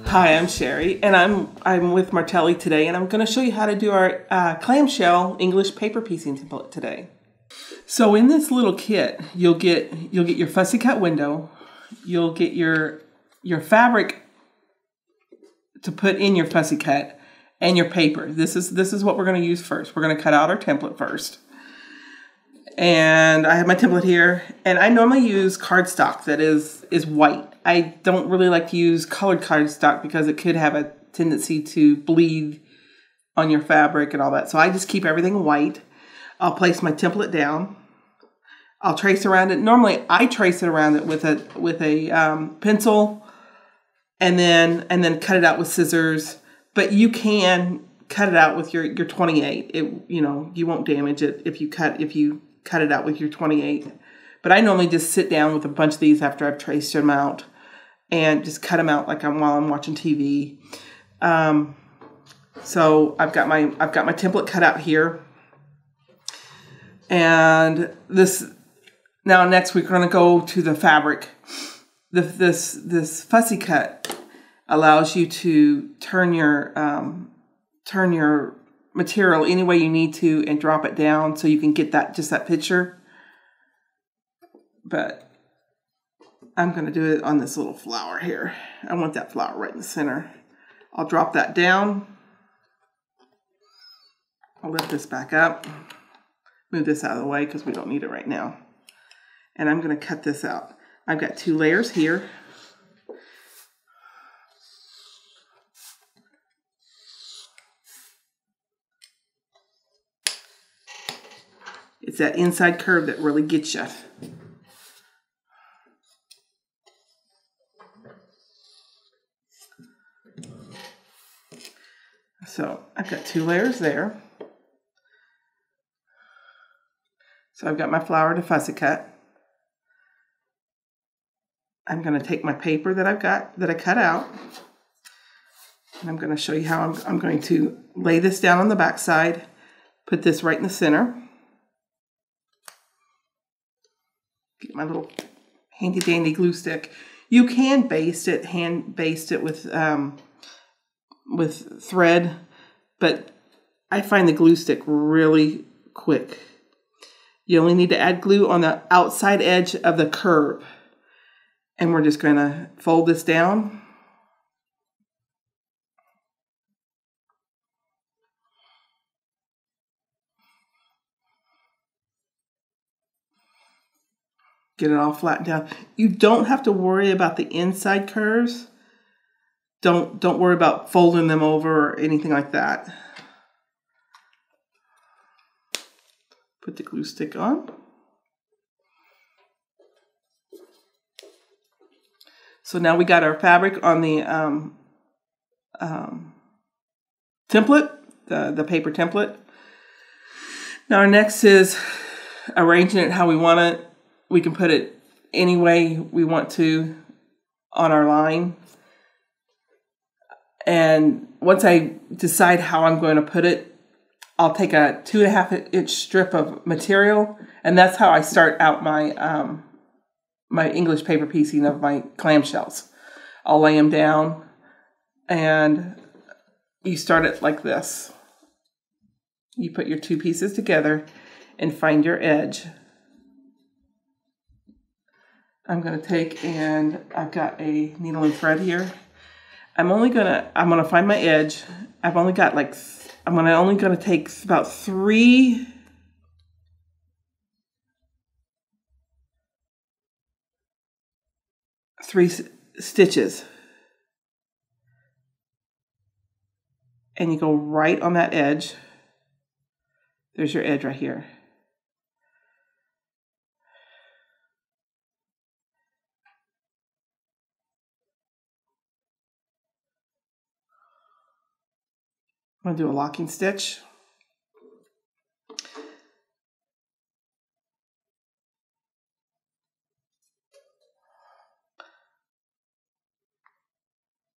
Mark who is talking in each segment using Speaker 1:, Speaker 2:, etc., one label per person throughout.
Speaker 1: Hi, I'm Sherry, and I'm with Martelli today, and I'm going to show you how to do our clamshell English paper piecing template today. So in this little kit, you'll get your Fussy-Cut window, you'll get your fabric to put in your Fussy-Cut, and your paper. This is what we're going to use first. We're going to cut out our template first. And I have my template here, and I normally use cardstock that is white. I don't really like to use colored cardstock because it could have a tendency to bleed on your fabric and all that. So I just keep everything white. I'll place my template down. I'll trace around it. Normally I trace it around it with a pencil, and then cut it out with scissors. But you can cut it out with your 28. You won't damage it if you cut it out with your 28. But I normally just sit down with a bunch of these after I've traced them out and just cut them out like while I'm watching TV. So I've got my template cut out here. And next we're going to go to the fabric. This Fussy-Cut allows you to turn your material any way you need to and drop it down so you can get that picture. But I'm going to do it on this little flower here. I want that flower right in the center. I'll drop that down. I'll lift this back up. Move this out of the way because we don't need it right now. And I'm going to cut this out. I've got 2 layers here. It's that inside curve that really gets you. So I've got 2 layers there. So I've got my flower to Fussy-Cut. I'm going to take my paper that I cut out, and I'm going to show you how I'm going to lay this down on the back side, put this right in the center. Get my little handy dandy glue stick. You can hand baste it with thread, but I find the glue stick really quick. You only need to add glue on the outside edge of the curve. And we're just going to fold this down. Get it all flattened down. You don't have to worry about the inside curves. Don't worry about folding them over or anything like that. Put the glue stick on. So now we got our fabric on the template, the paper template. Now our next is arranging it how we want it. We can put it any way we want to on our line. And once I decide how I'm going to put it, I'll take a 2.5 inch strip of material, and that's how I start out my my English paper piecing of my clamshells. I'll lay them down, and you start it like this. You put your 2 pieces together and find your edge. I'm going to take, and I've got a needle and thread here. I'm going to find my edge. I'm only going to take about 3 stitches, and you go right on that edge. There's your edge right here. I'm going to do a locking stitch.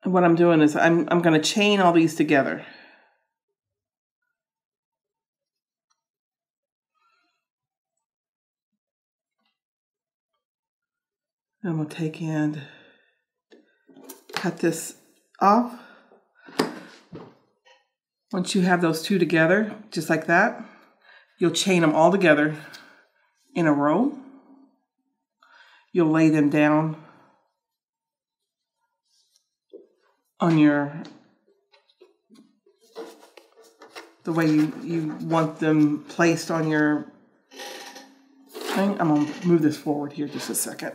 Speaker 1: And what I'm doing is I'm going to chain all these together. I'm going to take and cut this off. Once you have those two together, just like that, you'll chain them all together in a row. You'll lay them down on the way you want them placed on your thing. I'm going to move this forward here just a second.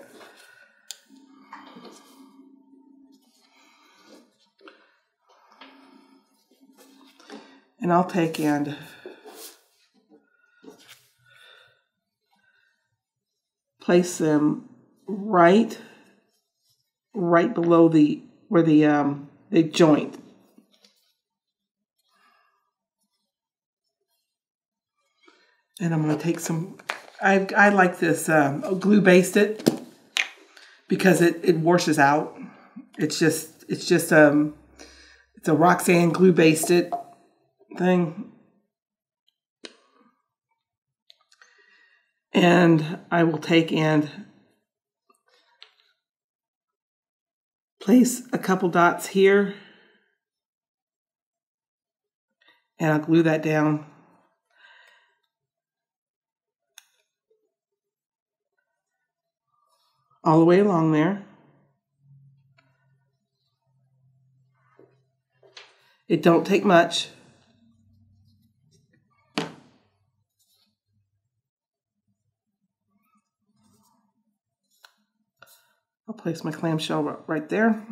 Speaker 1: And I'll take and place them right below where the joint. And I'm going to take some, I like this glue Baste it because it washes out. It's a Roxanne glue Baste it thing. And I will take and place a couple dots here. And I'll glue that down. All the way along there. It don't take much. I'll place my clamshell right there.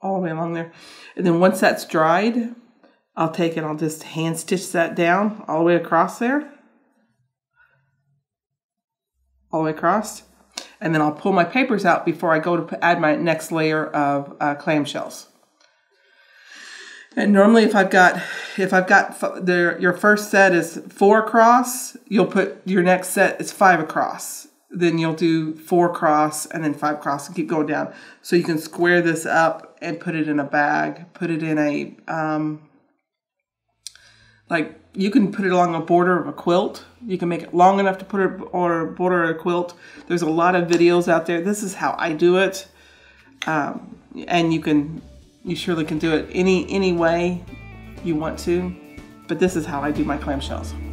Speaker 1: All the way along there. And then once that's dried, I'll take it, I'll just hand stitch that down all the way across there. All the way across. And then I'll pull my papers out before I go to add my next layer of clamshells. And normally if I've got your first set is 4 across, you'll put your next set is 5 across. Then you'll do 4 across and then 5 across and keep going down. So you can square this up and put it in a bag, put it in a, like you can put it along a border of a quilt. You can make it long enough to put it on a border of a quilt. There's a lot of videos out there. This is how I do it. And you surely can do it any way you want to, but this is how I do my clamshells.